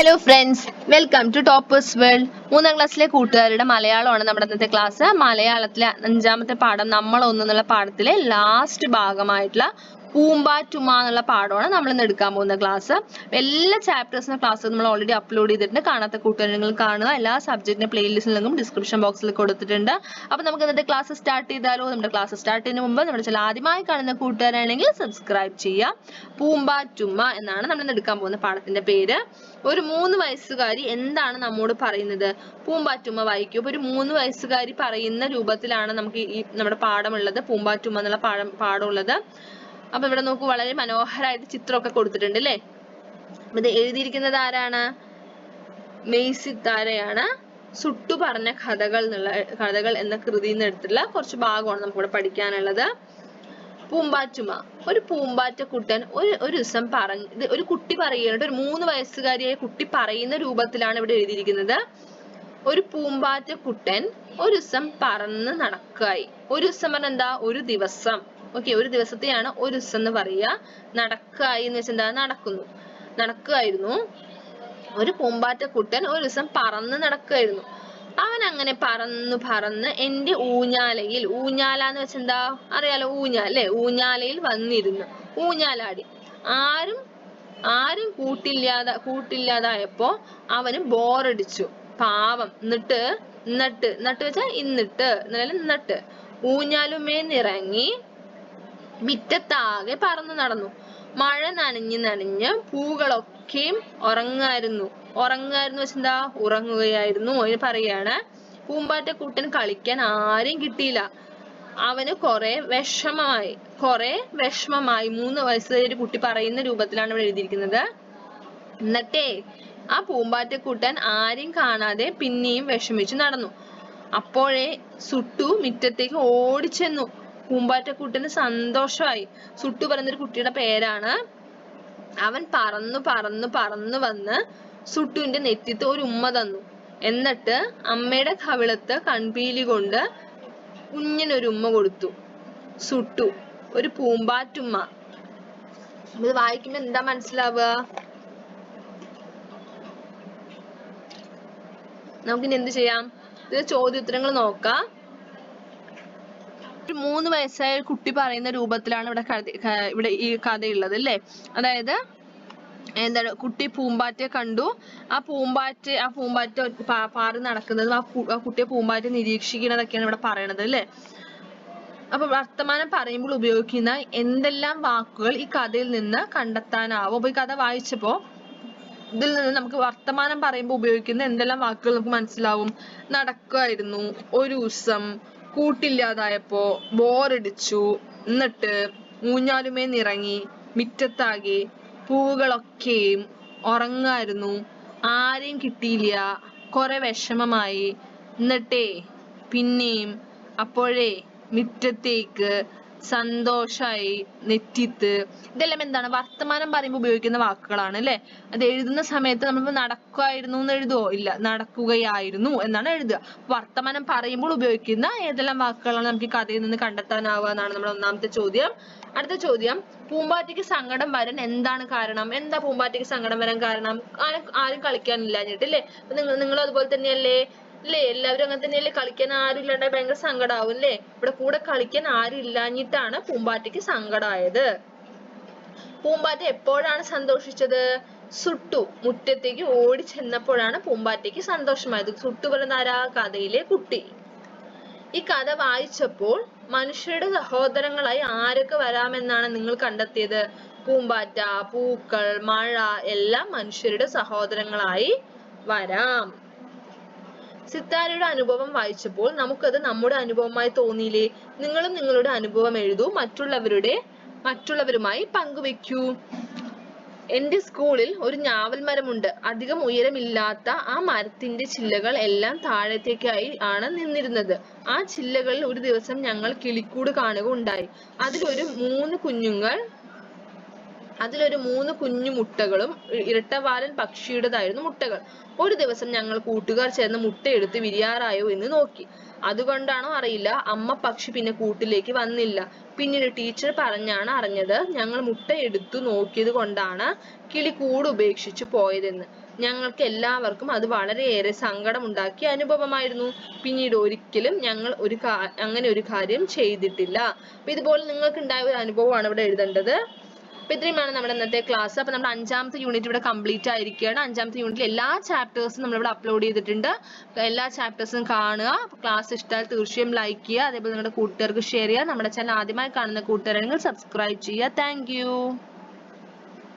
Hello friends, welcome to toppers world. 3ാം ക്ലാസ്സിലെ കൂട്ടുകാരുടെ മലയാളമാണ് നമ്മുടെ ഇന്നത്തെ ക്ലാസ്. മലയാളത്തിലെ 5ാമത്തെ പാഠം നമ്മൾ എന്നുള്ള പാഠത്തിലെ ലാസ്റ്റ് ഭാഗമായിട്ടുള്ള പൂമ്പാറ്റുമ്മ എന്നുള്ള പാഠമാണ് നമ്മൾ ഇന്ന് എടുക്കാൻ പോകുന്ന ക്ലാസ്. എല്ലാ ചാപ്റ്റേഴ്സിന്റെ ക്ലാസ് നമ്മൾ ഓൾറെഡി അപ്ലോഡ് ചെയ്തിട്ടുണ്ട്. കാണാത്ത കൂട്ടുകാർ നിങ്ങൾ കാണുക. എല്ലാ സബ്ജക്റ്റിന്റെ പ്ലേലിസ്റ്റിൽ നിന്നും ഡിസ്ക്രിപ്ഷൻ ബോക്സിൽ കൊടുത്തിട്ടുണ്ട്. അപ്പോൾ നമുക്ക് ഇന്നത്തെ ക്ലാസ് സ്റ്റാർട്ട് ചെയ്താലോ? നമ്മുടെ ക്ലാസ് സ്റ്റാർട്ട് ചെയ്യുന്നതിന് മുമ്പ് നമ്മുടെ ചാനൽ ആദ്യമായി കാണുന്ന കൂട്ടുകാരാണെങ്കിൽ സബ്സ്ക്രൈബ് ചെയ്യുക. പൂമ്പാറ്റുമ്മ എന്നാണ് നമ്മൾ ഇന്ന് എടുക്കാൻ പോകുന്ന പാഠത്തിന്റെ പേര്. ഒരു 3 വയസ്സുകാരി എന്താണ് നമ്മോട് പറയുന്നത്? പൂമ്പാറ്റുമ്മ വായിക്കും. ഒരു 3 വയസ്സുകാരി പറയുന്ന രൂപത്തിലാണ് നമുക്ക് ഈ നമ്മുടെ പാഠമുള്ളത്, പൂമ്പാറ്റുമ്മ എന്നുള്ള പാഠമുള്ളത്. അപ്പൊ ഇവിടെ നോക്കൂ, വളരെ മനോഹരമായിട്ട് ചിത്രമൊക്കെ കൊടുത്തിട്ടുണ്ട് അല്ലേ? ഇത് എഴുതിയിരിക്കുന്നത് ആരാണ്? മെയ്സിത്താരയാണ്. സുട്ടു പറഞ്ഞ കഥകൾ എന്ന കൃതിയിൽ നിന്ന് എടുത്തിട്ടുള്ള കുറച്ച് ഭാഗമാണ് നമുക്കിവിടെ പഠിക്കാനുള്ളത്. പൂമ്പാറ്റുമ്മ. ഒരു പൂമ്പാറ്റക്കുട്ടൻ ഒരു ദിവസം ഒരു കുട്ടി പറയുന്നുണ്ട്. ഒരു 3 വയസ്സുകാരിയായ കുട്ടി പറയുന്ന രൂപത്തിലാണ് ഇവിടെ എഴുതിയിരിക്കുന്നത്. ഒരു പൂമ്പാറ്റക്കുട്ടൻ ഒരു ദിവസം പറന്ന് നടക്കായി. ഒരു ദിവസം പറഞ്ഞ എന്താ? ഒരു ദിവസം. ഓക്കെ, ഒരു ദിവസത്തെയാണ് ഒരു ദിവസം എന്ന് പറയുക. നടക്കായി എന്ന് വെച്ചാൽ എന്താ? നടക്കുമായിരുന്നു. ഒരു പൂമ്പാറ്റക്കുട്ടൻ ഒരു ദിവസം പറന്ന് നടക്കുമായിരുന്നു. അവൻ അങ്ങനെ പറന്ന് എന്റെ ഊഞ്ഞാലയിൽ, ഊഞ്ഞാല എന്ന് വെച്ചാൽ എന്താ അറിയാലോ? ഊഞ്ഞാൽ അല്ലെ? ഊഞ്ഞാലയിൽ വന്നിരുന്നു, ഊഞ്ഞാലാടി. ആരും കൂട്ടില്ലാതായപ്പോ അവന് ബോറടിച്ചു. പാവം. എന്നിട്ട് വെച്ചാൽ എന്നിട്ട് ഊഞ്ഞാലുമേന്നിറങ്ങി മുറ്റത്താകെ പറന്നു നടന്നു. മഴ നനഞ്ഞ് പൂകളൊക്കെയും ഉറങ്ങായിരുന്നു വെച്ചെന്താ? ഉറങ്ങുകയായിരുന്നു. അതിന് പറയാണ് പൂമ്പാറ്റക്കുട്ടൻ കളിക്കാൻ ആരെയും കിട്ടിയില്ല. അവന് കുറെ വിഷമമായി. 3 വയസ്സുകാരി ഒരു കുട്ടി പറയുന്ന രൂപത്തിലാണ് ഇവിടെ എഴുതിയിരിക്കുന്നത്. എന്നിട്ടേ ആ പൂമ്പാറ്റക്കുട്ടൻ ആരെയും കാണാതെ പിന്നെയും വിഷമിച്ചു നടന്നു. അപ്പോഴേ സുട്ടു മുറ്റത്തേക്ക് ഓടിച്ചെന്നു. പൂമ്പാറ്റക്കുട്ടന് സന്തോഷമായി. സുട്ടു പറയുന്നൊരു കുട്ടിയുടെ പേരാണ്. അവൻ പറന്നു വന്ന് സുട്ടുവിന്റെ നെറ്റിത്ത് ഒരു ഉമ്മ തന്നു. എന്നിട്ട് അമ്മയുടെ കവിളത്ത് കൺപീലി കൊണ്ട് കുഞ്ഞിനൊരു ഉമ്മ കൊടുത്തു. സുട്ടു ഒരു പൂമ്പാറ്റുമ്മ. ഇത് വായിക്കുമ്പോ എന്താ മനസ്സിലാവുക? നമുക്കിനി എന്ത് ചെയ്യാം? ഇത് ചോദ്യോത്തരങ്ങൾ നോക്കാം. 3 വയസ്സായ കുട്ടി പറയുന്ന രൂപത്തിലാണ് ഇവിടെ ഈ കഥയുള്ളത് അല്ലേ? അതായത് എന്താണ്? കുട്ടി പൂമ്പാറ്റയെ കണ്ടു. ആ പൂമ്പാറ്റ പാറി നടക്കുന്നതും ആ കുട്ടിയെ പൂമ്പാറ്റ നിരീക്ഷിക്കുന്നതൊക്കെയാണ് ഇവിടെ പറയണത് അല്ലേ? അപ്പൊ വർത്തമാനം പറയുമ്പോൾ ഉപയോഗിക്കുന്ന എന്തെല്ലാം വാക്കുകൾ ഈ കഥയിൽ നിന്ന് കണ്ടെത്താനാവും? അപ്പൊ ഈ കഥ വായിച്ചപ്പോ ഇതിൽ നിന്ന് നമുക്ക് വർത്തമാനം പറയുമ്പോൾ ഉപയോഗിക്കുന്ന എന്തെല്ലാം വാക്കുകൾ നമുക്ക് മനസ്സിലാവും? നടക്കുമായിരുന്നു, ഒരു ദിവസം, കൂട്ടില്ലാതായപ്പോ, ബോറടിച്ചു, എന്നിട്ട്, ഊഞ്ഞാലുമേന്നിറങ്ങി, മുറ്റത്താകെ, പൂവുകളൊക്കെയും ഉറങ്ങായിരുന്നു, ആരെയും കിട്ടിയില്ല, കുറെ വിഷമമായി, എന്നിട്ടേ, പിന്നെയും, അപ്പോഴേ, മുറ്റത്തേക്ക്, സന്തോഷായി, നെറ്റിത്ത്. ഇതെല്ലാം എന്താണ്? വർത്തമാനം പറയുമ്പോൾ ഉപയോഗിക്കുന്ന വാക്കുകളാണ് അല്ലെ? അത് എഴുതുന്ന സമയത്ത് നമ്മൾ നടക്കുമായിരുന്നു എന്ന് എഴുതുവോ? ഇല്ല, നടക്കുകയായിരുന്നു എന്നാണ് എഴുതുക. വർത്തമാനം പറയുമ്പോൾ ഉപയോഗിക്കുന്ന ഏതെല്ലാം വാക്കുകളാണ് നമുക്ക് ഈ കഥയിൽ നിന്ന് കണ്ടെത്താനാവുക എന്നാണ് നമ്മുടെ 1ാമത്തെ ചോദ്യം. അടുത്ത ചോദ്യം, പൂമ്പാറ്റയ്ക്ക് സങ്കടം വരാൻ എന്താണ് കാരണം? എന്താ പൂമ്പാറ്റയ്ക്ക് സങ്കടം വരാൻ കാരണം? ആരും കളിക്കാനില്ലാഞ്ഞിട്ട് അല്ലേ? നിങ്ങൾ അതുപോലെ തന്നെയല്ലേ? അല്ലേ? എല്ലാവരും അങ്ങനെ തന്നെയല്ലേ? കളിക്കാൻ ആരും ഇല്ലാണ്ടായി ഭയങ്കര സങ്കടാവും അല്ലേ? ഇവിടെ കൂടെ കളിക്കാൻ ആരും ഇല്ലാഞ്ഞിട്ടാണ് പൂമ്പാറ്റയ്ക്ക് സങ്കടമായത്. പൂമ്പാറ്റ എപ്പോഴാണ് സന്തോഷിച്ചത്? സുട്ടു മുറ്റത്തേക്ക് ഓടി ചെന്നപ്പോഴാണ് പൂമ്പാറ്റയ്ക്ക് സന്തോഷമായത്. സുട്ടു പറയുന്ന ആരാ? കഥയിലെ കുട്ടി. ഈ കഥ വായിച്ചപ്പോൾ മനുഷ്യരുടെ സഹോദരങ്ങളായി ആരൊക്കെ വരാമെന്നാണ് നിങ്ങൾ കണ്ടെത്തിയത്? പൂമ്പാറ്റ, പൂക്കൾ, മഴ എല്ലാം മനുഷ്യരുടെ സഹോദരങ്ങളായി വരാം. സിത്താരയുടെ അനുഭവം വായിച്ചപ്പോൾ നമുക്കത് നമ്മുടെ അനുഭവമായി തോന്നിയില്ലേ? നിങ്ങളും നിങ്ങളുടെ അനുഭവം എഴുതൂ, മറ്റുള്ളവരുമായി പങ്കുവെക്കൂ. എന്റെ സ്കൂളിൽ ഒരു ഞാവൽ മരമുണ്ട്. അധികം ഉയരമില്ലാത്ത ആ മരത്തിന്റെ ചില്ലകൾ എല്ലാം താഴത്തേക്കായി ആണ് നിന്നിരുന്നത്. ആ ചില്ലകളിൽ ഒരു ദിവസം ഞങ്ങൾ കിളിക്കൂട് കാണുക ഉണ്ടായി. അതിലൊരു 3 കുഞ്ഞു മുട്ടകളും ഇരട്ടവാലൻ പക്ഷിയുടേതായിരുന്നു മുട്ടകൾ. ഒരു ദിവസം ഞങ്ങൾ കൂട്ടുകാർ ചേർന്ന് മുട്ടയെടുത്ത് വിരിയാറായോ എന്ന് നോക്കി. അതുകൊണ്ടാണോ അറിയില്ല, അമ്മ പക്ഷി പിന്നെ കൂട്ടിലേക്ക് വന്നില്ല. പിന്നീട് ടീച്ചർ പറഞ്ഞാണ് അറിഞ്ഞത് ഞങ്ങൾ മുട്ടയെടുത്തു നോക്കിയത് കൊണ്ടാണ് കിളി കൂട് ഉപേക്ഷിച്ചു പോയതെന്ന്. ഞങ്ങൾക്ക് എല്ലാവർക്കും അത് വളരെയേറെ സങ്കടമുണ്ടാക്കിയ അനുഭവമായിരുന്നു. പിന്നീട് ഒരിക്കലും ഞങ്ങൾ അങ്ങനെ ഒരു കാര്യം ചെയ്തിട്ടില്ല. അപ്പൊ ഇതുപോലെ നിങ്ങൾക്ക് ഉണ്ടായ ഒരു അനുഭവമാണ് ഇവിടെ എഴുതേണ്ടത്. അപ്പൊ ഇത്രയുമാണ് നമ്മുടെ ഇന്നത്തെ ക്ലാസ്. അപ്പൊ നമ്മുടെ 5ാമത്തെ യൂണിറ്റ് ഇവിടെ കംപ്ലീറ്റ് ആയിരിക്കുകയാണ്. 5ാമത്തെ യൂണിറ്റിൽ എല്ലാ ചാപ്റ്റേഴ്സും നമ്മളിവിടെ അപ്ലോഡ് ചെയ്തിട്ടുണ്ട്. എല്ലാ ചാപ്റ്റേഴ്സും കാണുക. ക്ലാസ് ഇഷ്ടമായാൽ തീർച്ചയായും ലൈക്ക് ചെയ്യുക, അതേപോലെ നിങ്ങളുടെ കൂട്ടുകാർക്ക് ഷെയർ ചെയ്യുക. നമ്മുടെ ചാനൽ ആദ്യമായി കാണുന്ന കൂട്ടുകാരാണെങ്കിൽ സബ്സ്ക്രൈബ് ചെയ്യുക. Thank you.